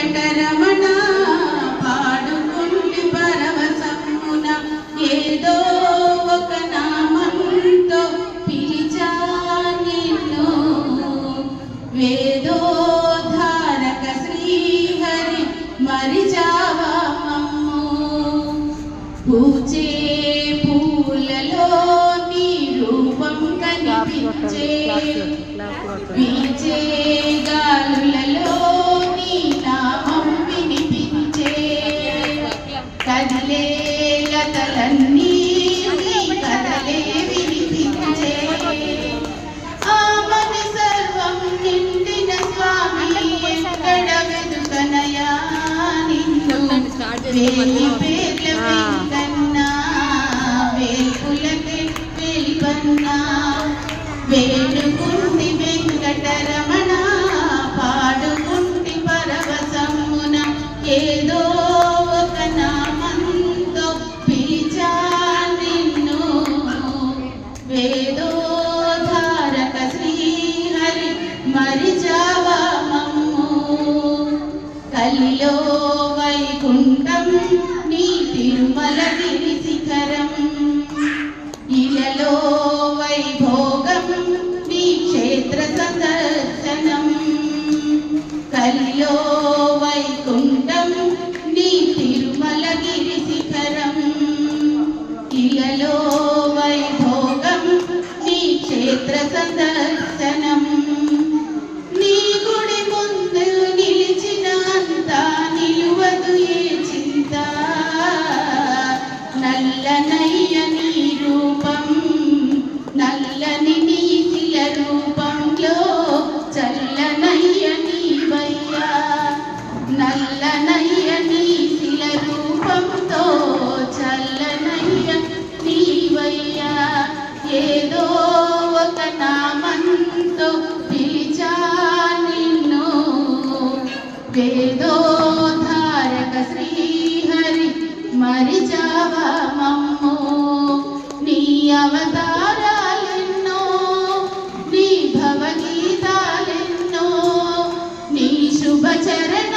వెంకటరమణ పాడుకుంటి పరవశమున ఏదో ఒక నామంతో పిలిచా నిన్ను వేదోధారక శ్రీహరి మరిచావా మమ్ము పూచే పూలలో నీ రూపం కనిపించే వీచే గాలులలో నీ నామం వినిపించే కదిలే లతలన్నీ నీ కదలే వినిపించే ఆమని సర్వం నిండిన స్వామి ఎక్కడ వెతుకనయా నిన్ను వేలి పేర్ల వెంకన్నా వేల్పులకే వెలిపన్నా వేడుకుంటి వెంకటరమణ పాడుకుంటి పరవశమున ఏదో ఒక నామంతో పిలిచా నిన్ను వేదోధారక శ్రీహరి మరిచావా మమ్ము కలిలో వైకుంఠం నీ తిరుమలగిరి శిఖరం ఇలలో వైభోగం నీ క్షేత్ర సందర్శనం కలిలో వైకుంఠం నీ తిరుమలగిరి శిఖరం ఇలలో వైభోగం నీ క్షేత్ర సందర్శనం నీ గుడి ముందు నిలిచినంత నిలువదు ఏ చింత నల్లనయ్య నీ రూపం నల్లని నీ శిల రూపంలో చల్లనయ్య నీవయ్యా నల్లనయ్య నీ శిల రూపంతో చల్లనయ్య నీవయ్యా ఏదో ఒక నామంతో పిలిచా నిన్ను వేదోధారక శ్రీహరి మరిచావా మమ్ము నీ అవతారాలెన్నో నీ భవగీతాలెన్నో నీ శుభ చరణ